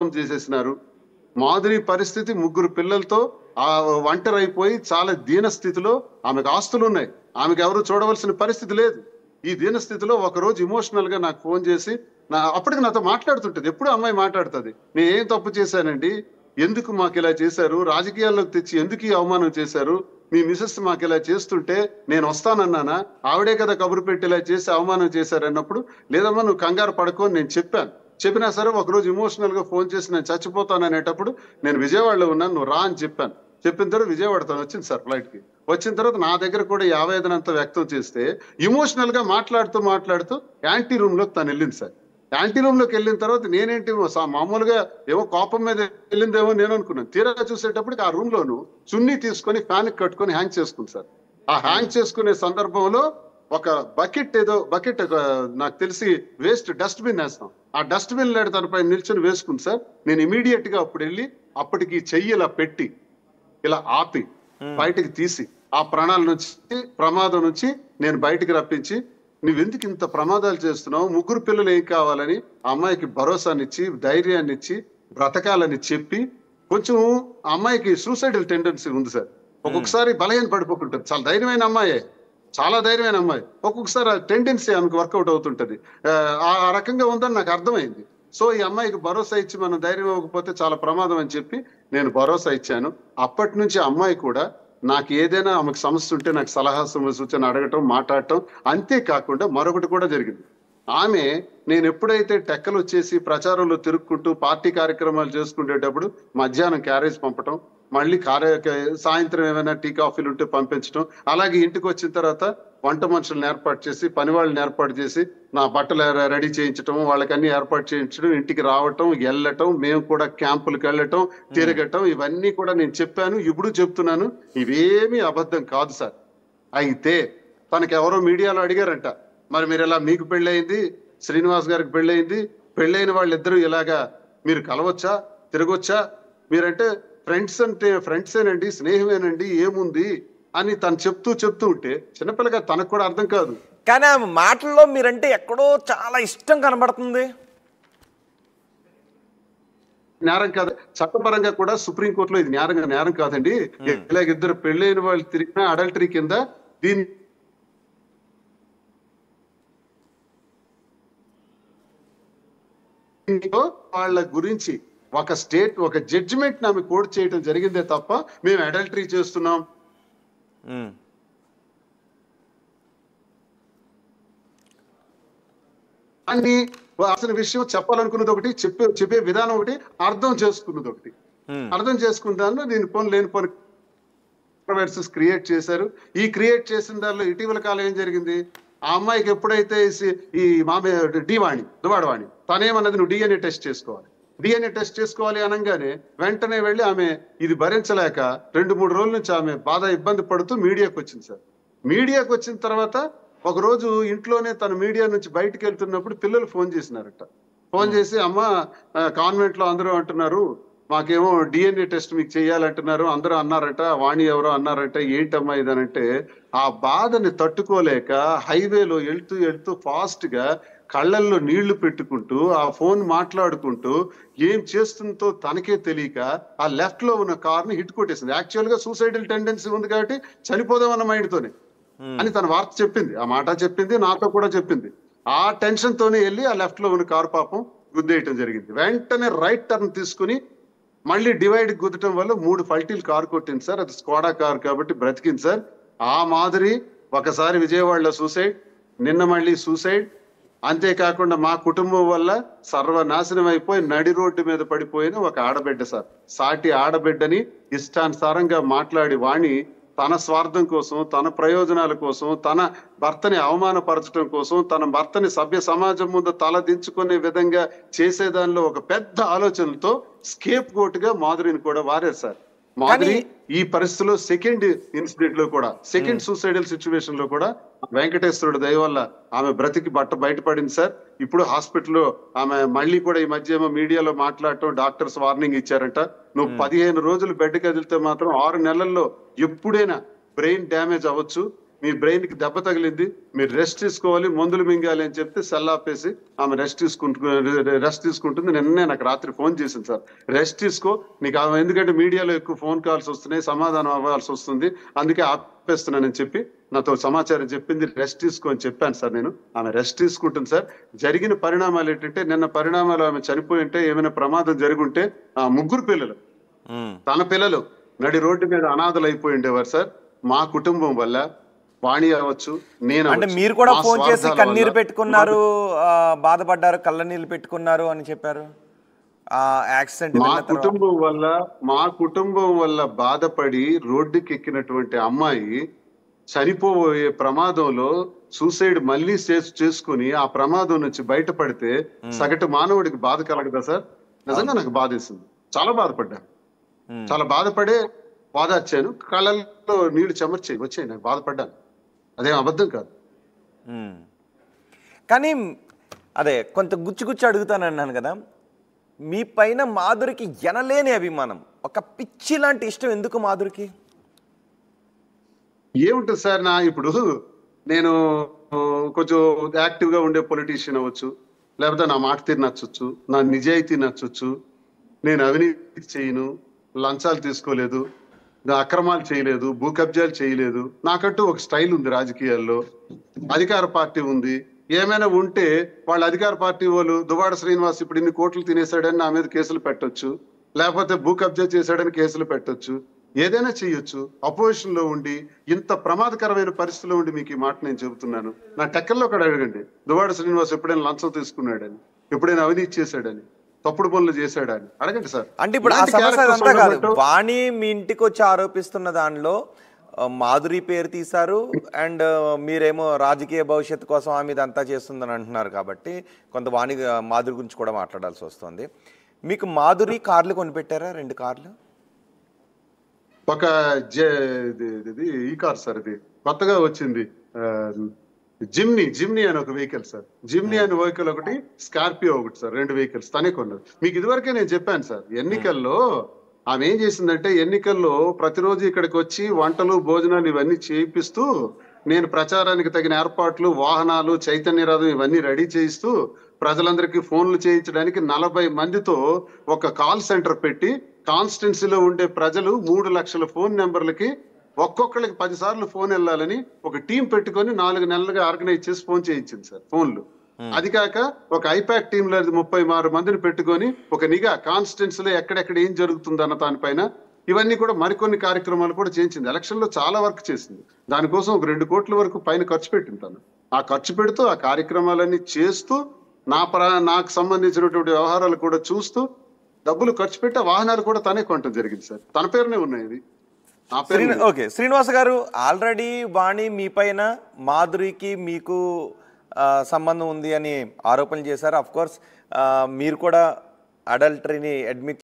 చేసేసినారు. మాధురి పరిస్థితి ముగ్గురు పిల్లలతో ఒంటరైపోయి చాలా దీన స్థితిలో, ఆమెకు ఆస్తులు ఉన్నాయి, ఆమెకు ఎవరు చూడవలసిన పరిస్థితి లేదు. ఈ దీన స్థితిలో ఒక రోజు ఇమోషనల్ గా నాకు ఫోన్ చేసి అప్పటికి నాతో మాట్లాడుతుంటది. ఎప్పుడు అమ్మాయి మాట్లాడుతుంది, నేను ఏం తప్పు చేశానండి, ఎందుకు మాకు ఇలా చేశారు, రాజకీయాల్లోకి తెచ్చి ఎందుకు ఈ అవమానం చేశారు, మీ మిసెస్ మాకు ఇలా చేస్తుంటే నేను వస్తానన్నానా, ఆవిడే కదా కబురు పెట్టి ఇలా చేసి అవమానం చేశారన్నప్పుడు, లేదమ్మా నువ్వు కంగారు పడుకో అని నేను చెప్పాను. చెప్పినా సరే ఒకరోజు ఇమోషనల్ గా ఫోన్ చేసి నేను చచ్చిపోతాను అనేటప్పుడు నేను విజయవాడలో ఉన్నాను, నువ్వు రా అని చెప్పాను. చెప్పిన తర్వాత విజయవాడతో వచ్చింది సార్ ఫ్లైట్ కి. వచ్చిన తర్వాత నా దగ్గర కూడా ఈ ఆవేదన అంతా వ్యక్తం చేస్తే ఇమోషనల్ గా మాట్లాడుతూ యాంటీ రూమ్ లోకి తను వెళ్ళింది సార్. యాంటీ రూమ్ లోకి వెళ్ళిన తర్వాత నేనేంటి మామూలుగా ఏమో కోపం మీద వెళ్ళిందేమో నేను అనుకున్నాను. తీరా చూసేటప్పటికి ఆ రూమ్ లోను చున్నీ తీసుకొని ఫ్యాన్ కట్టుకొని హ్యాంగ్ చేసుకుంది సార్. ఆ హ్యాంగ్ చేసుకునే సందర్భంలో ఒక బకెట్ నాకు తెలిసి వేస్ట్ డస్ట్ బిన్ వేస్తాం, ఆ డస్ట్ బిన్ లాంటి తనపై నిల్చొని వేసుకుంది సార్. నేను ఇమీడియట్ గా అప్పుడు వెళ్ళి అప్పటికి చెయ్యి ఇలా పెట్టి ఇలా ఆపి బయటికి తీసి ఆ ప్రమాదం నుంచి నేను బయటికి రప్పించి, నువ్వెందుకు ఇంత ప్రమాదాలు చేస్తున్నావు, ముగ్గురు పిల్లలు ఏం కావాలని ఆ అమ్మాయికి భరోసానిచ్చి ధైర్యాన్ని ఇచ్చి బ్రతకాలని చెప్పి, కొంచెం ఆ అమ్మాయికి సూసైడల్ టెండెన్సీ ఉంది సార్. ఒక్కొక్కసారి బలహీన పడిపోతుంటది. చాలా ధైర్యమైన అమ్మాయే, చాలా ధైర్యమైన అమ్మాయి. ఒక్కొక్కసారి ఆ టెండెన్సీ ఆమెకు వర్కౌట్ అవుతుంటది. ఆ రకంగా ఉందని నాకు అర్థమైంది. సో ఈ అమ్మాయికి భరోసా ఇచ్చి మనం ధైర్యం ఇవ్వకపోతే చాలా ప్రమాదం అని చెప్పి నేను భరోసా ఇచ్చాను. అప్పటి నుంచి అమ్మాయి కూడా నాకు ఏదైనా ఆమెకు సమస్య ఉంటే నాకు సలహా సూచన అడగటం, మాట్లాడటం. అంతేకాకుండా మరొకటి కూడా జరిగింది. ఆమె నేను ఎప్పుడైతే టెక్కలు వచ్చేసి ప్రచారంలో తిరుక్కుంటూ పార్టీ కార్యక్రమాలు చేసుకునేటప్పుడు మధ్యాహ్నం క్యారేజ్ పంపటం, మళ్ళీ సాయంత్రం ఏమైనా టీ కాఫీలు ఉంటే పంపించడం, అలాగే ఇంటికి వచ్చిన తర్వాత వంట మనుషులను ఏర్పాటు చేసి పని వాళ్ళని ఏర్పాటు చేసి నా బట్టలు రెడీ చేయించడం, వాళ్ళకన్నీ ఏర్పాటు చేయించడం, ఇంటికి రావటం, వెళ్ళటం, మేము కూడా క్యాంపులకు వెళ్ళటం, తిరగటం, ఇవన్నీ కూడా నేను చెప్పాను, ఇప్పుడు చెప్తున్నాను, ఇవేమీ అబద్ధం కాదు సార్. అయితే తనకి ఎవరో మీడియాలో అడిగారంట, మరి మీరు ఇలా మీకు పెళ్ళయింది, శ్రీనివాస్ గారికి పెళ్ళయింది, పెళ్ళైన వాళ్ళిద్దరూ ఇలాగా మీరు కలవచ్చా, తిరగొచ్చా, మీరంటే ఫ్రెండ్సేనండి, స్నేహమేనండి, ఏముంది అని తను చెప్తూ ఉంటే చిన్నపిల్లగా తనకు కూడా అర్థం కాదు. కానీ ఆ మాటల్లో మీరంటే ఎక్కడో చాలా ఇష్టం కనబడుతుంది. నేరం కాదు, చట్టపరంగా కూడా సుప్రీంకోర్టులో ఇది నేరం కాదండి. ఇలాగ ఇద్దరు పెళ్ళైన వాళ్ళు తిరిగిన అడల్టరీ కింద దీన్ని వాళ్ళ గురించి ఒక జడ్జిమెంట్ ఆమె కోర్టు చేయడం జరిగిందే తప్ప మేము అడల్టరీ చేస్తున్నాం అని అసలు విషయం చెప్పాలనుకున్నది ఒకటి, చెప్పే విధానం ఒకటి, అర్థం చేసుకున్నది ఒకటి. అర్థం చేసుకున్న నేను లేని కాంట్రవర్సీస్ క్రియేట్ చేశారు. ఈ క్రియేట్ చేసిన దానిలో ఇటీవల కాలం ఏం జరిగింది, ఆ అమ్మాయికి ఎప్పుడైతే ఈ దువాడవాణి తనేమన్నది నువ్వు డిఎన్ఏ టెస్ట్ చేసుకోవాలి అనగానే వెంటనే వెళ్ళి ఆమె ఇది భరించలేక 2-3 రోజుల నుంచి ఆమె ఇబ్బంది పడుతూ మీడియాకు వచ్చింది సార్. మీడియాకు వచ్చిన తర్వాత ఒక రోజు ఇంట్లోనే తన మీడియా నుంచి బయటకు వెళ్తున్నప్పుడు పిల్లలు ఫోన్ చేసినారట. ఫోన్ చేసి అమ్మ కాన్వెంట్ లో అందరూ అంటున్నారు, మాకేమో డిఎన్ఏ టెస్ట్ మీకు చేయాలంటున్నారు, అందరూ అన్నారట, వాణి ఎవరో అన్నారట, ఏంటమ్మా ఇదనంటే ఆ బాధని తట్టుకోలేక హైవేలో వెళ్తూ ఫాస్ట్ గా కళ్ళల్లో నీళ్లు పెట్టుకుంటూ ఆ ఫోన్ మాట్లాడుకుంటూ ఏం చేస్తుందో తనకే తెలియక ఆ లెఫ్ట్ లో ఉన్న కార్ ని హిట్ కొట్టేసింది. యాక్చువల్ గా సూసైడల్ టెండెన్సీ ఉంది కాబట్టి చనిపోదామన్న మైండ్ తోనే అని తన వార్త చెప్పింది, ఆ మాట చెప్పింది, నాతో కూడా చెప్పింది. ఆ టెన్షన్ తోనే వెళ్ళి ఆ లెఫ్ట్ లో ఉన్న కారు పాపం గుద్దేయటం జరిగింది. వెంటనే రైట్ టర్న్ తీసుకుని మళ్ళీ డివైడ్ గుద్దటం వల్ల 3 పల్టీలు కారు కొట్టింది సార్. అది స్కోడా కారు కాబట్టి బ్రతికింది సార్. ఆ మాదిరి ఒకసారి విజయవాడలో సూసైడ్, నిన్న మళ్ళీ సూసైడ్. అంతేకాకుండా మా కుటుంబం వల్ల సర్వనాశనం అయిపోయి నడి రోడ్డు మీద పడిపోయిన ఒక ఆడబిడ్డ సార్. సాటి ఆడబిడ్డని ఇష్టానుసారంగా మాట్లాడి వాణి తన స్వార్థం కోసం, తన ప్రయోజనాల కోసం, తన భర్తని అవమానపరచడం కోసం, తన భర్తని సభ్య సమాజం ముందు తలదించుకునే విధంగా చేసేదానిలో ఒక పెద్ద ఆలోచనలతో స్కేప్ గోట్ గా మాధురిని కూడా వారారు సార్. మాధురి ఈ పరిస్థితిలో సెకండ్ ఇన్సిడెంట్ లో కూడా, సెకండ్ సూసైడల్ సిచ్యువేషన్ లో కూడా వెంకటేశ్వరుడు దయ వల్ల ఆమె బ్రతికి బయటపడింది సార్. ఇప్పుడు హాస్పిటల్లో ఆమె మళ్ళీ కూడా ఈ మధ్య ఏమో మీడియాలో మాట్లాడటం, డాక్టర్స్ వార్నింగ్ ఇచ్చారంట, నువ్వు 15 రోజులు బెడ్ కదిలితే మాత్రం 6 నెలల్లో ఎప్పుడైనా బ్రెయిన్ డ్యామేజ్ అవ్వచ్చు, మీ బ్రెయిన్ కి దెబ్బ తగిలింది, మీరు రెస్ట్ తీసుకోవాలి, మందులు మింగాలి అని చెప్తే సెల్ ఆపేసి ఆమె రెస్ట్ తీసుకుంటుంది. నిన్నే నాకు రాత్రి ఫోన్ చేసింది సార్, రెస్ట్ తీసుకో నీకు ఎందుకంటే మీడియాలో ఎక్కువ ఫోన్ కాల్స్ వస్తున్నాయి, సమాధానం అవ్వాల్సి వస్తుంది, అందుకే ఆపేస్తున్నానని చెప్పి నాతో సమాచారం చెప్పింది. రెస్ట్ తీసుకో అని చెప్పాను సార్ నేను. ఆమె రెస్ట్ తీసుకుంటుంది సార్. జరిగిన పరిణామాలు ఏంటంటే, నిన్న పరిణామాలు ఆమె చనిపోయి ఉంటే, ఏమైనా ప్రమాదం జరిగి ఉంటే ఆ ముగ్గురు పిల్లలు, తన పిల్లలు నడి రోడ్డు మీద అనాథలు అయిపోయి ఉండేవారు సార్. మా కుటుంబం వల్ల వాణి అవ్వచ్చు, నేను అంటే మీరు కూడా ఫోన్ చేసి కన్నీరు పెట్టుకున్నారు, బాధపడ్డారు, కళ్ళ నీళ్ళు పెట్టుకున్నారు అని చెప్పారు. యాక్సిడెంట్ మా కుటుంబం వల్ల బాధపడి రోడ్డుకి ఎక్కినటువంటి అమ్మాయి చనిపోయే ప్రమాదంలో సూసైడ్ మళ్ళీ చేసుకుని ఆ ప్రమాదం నుంచి బయటపడితే సగటు మానవుడికి బాధ కలగదా సార్? నిజంగా నాకు బాధేసింది, చాలా బాధపడ్డాను, చాలా బాధపడే బాధార్చాను, కళ్ళల్లో నీళ్లు చెమర్చాయి వచ్చాయి, నాకు బాధపడ్డాను, అదేం అబద్ధం కాదు. కానీ అదే కొంత గుచ్చి అడుగుతానన్నాను కదా, మీ పైన మాధురికి ఎనలేని అభిమానం, ఒక పిచ్చి లాంటి ఇష్టం ఎందుకు మాధురికి? ఏముంటుంది సార్, ఇప్పుడు నేను కొంచెం యాక్టివ్ గా ఉండే పొలిటీషియన్ అవ్వచ్చు, లేకపోతే నా మాట తీరు నచ్చొచ్చు, నా నిజాయితీ నచ్చొచ్చు, నేను అవినీతి చేయను, లంచాలు తీసుకోలేదు, అక్రమాలు చేయలేదు, భూ కబ్జాలు చేయలేదు, నాకంటూ ఒక స్టైల్ ఉంది రాజకీయాల్లో, అధికార పార్టీ ఉంది. ఏమైనా ఉంటే వాళ్ళ అధికార పార్టీ వాళ్ళు దువ్వాడ శ్రీనివాస్ ఇప్పుడు ఇన్ని కోట్లు తినేశాడని నా మీద కేసులు పెట్టొచ్చు, లేకపోతే భూ కబ్జా చేశాడని కేసులు పెట్టొచ్చు, ఏదైనా చేయొచ్చు. అపోజిషన్ లో ఉండి ఇంత ప్రమాదకరమైన పరిస్థితిలో ఉండి మీకు ఈ మాట నేను చెబుతున్నాను. నా టెక్కల్లో కూడా అడగండి, దువ్వాడ శ్రీనివాస్ ఎప్పుడైనా లంచం తీసుకున్నాడని, ఎప్పుడైనా అవినీతి చేశాడని, తప్పుడు పనులు చేశాడని అడగండి సార్. అంటే ఇప్పుడు ఆ సమస్య అంతా కాదు, వాణి మీ ఇంటికి వచ్చి ఆరోపిస్తున్న దానిలో మాధురి పేరు తీశారు, అండ్ మీరేమో రాజకీయ భవిష్యత్తు కోసం ఆమె ఇదంతా చేస్తుందని అంటున్నారు, కాబట్టి కొంత వాణి మాధురి గురించి కూడా మాట్లాడాల్సి వస్తుంది. మీకు మాధురి కార్లు కొనిపెట్టారా? 2 కార్లు. ఒక ఈ కార్ సార్, ఇది కొత్తగా వచ్చింది, జిమ్నీ అని ఒక వెహికల్ సార్. జిమ్నీ అనే వెహికల్ ఒకటి, స్కార్పియో ఒకటి సార్, 2 వెహికల్స్ తనే కొన్నారు. మీకు ఇదివరకే నేను చెప్పాను సార్, ఎన్నికల్లో ఆమె ఏం చేసిందంటే, ఎన్నికల్లో ప్రతిరోజు ఇక్కడికి వచ్చి వంటలు భోజనాలు ఇవన్నీ చేయిస్తూ, నేను ప్రచారానికి తగిన ఏర్పాట్లు, వాహనాలు, చైతన్య రథం ఇవన్నీ రెడీ చేయిస్తూ, ప్రజలందరికీ ఫోన్లు చేయించడానికి 40 మందితో ఒక కాల్ సెంటర్ పెట్టి, కాన్స్టిట్యున్సీలో ఉండే ప్రజలు 3 లక్షల ఫోన్ నెంబర్లకి ఒక్కొక్కరికి 10 సార్లు ఫోన్ వెళ్ళాలని ఒక టీం పెట్టుకొని 4 నెలలుగా ఆర్గనైజ్ చేసి ఫోన్ చేయించింది సార్ ఫోన్లు. అది కాక ఒక ఐపాక్ టీమ్ లో 36 మందిని పెట్టుకొని ఒక నిఘా కాన్స్టిట్యున్సీలో ఎక్కడెక్కడ ఏం జరుగుతుంది అన్న దానిపైన ఇవన్నీ కూడా మరికొన్ని కార్యక్రమాలు కూడా చేయించింది. ఎలక్షన్ లో చాలా వర్క్ చేసింది. దానికోసం ఒక 2 కోట్ల వరకు పైన ఖర్చు పెట్టింది తను. ఆ ఖర్చు పెడుతూ ఆ కార్యక్రమాలన్నీ చేస్తూ నాకు సంబంధించినటువంటి వ్యవహారాలు కూడా చూస్తూ డబ్బులు ఖర్చు పెట్టి వాహనాలు కూడా తనే కొనటం జరిగింది సార్. తన పేరునే ఉన్నాయి. ఓకే శ్రీనివాస్ గారు, ఆల్రెడీ వాణి మీ పైన మాధురికి మీకు సంబంధం ఉంది అని ఆరోపణలు చేశారు. అఫ్ కోర్స్ మీరు కూడా అడల్టరీని అడ్మిట్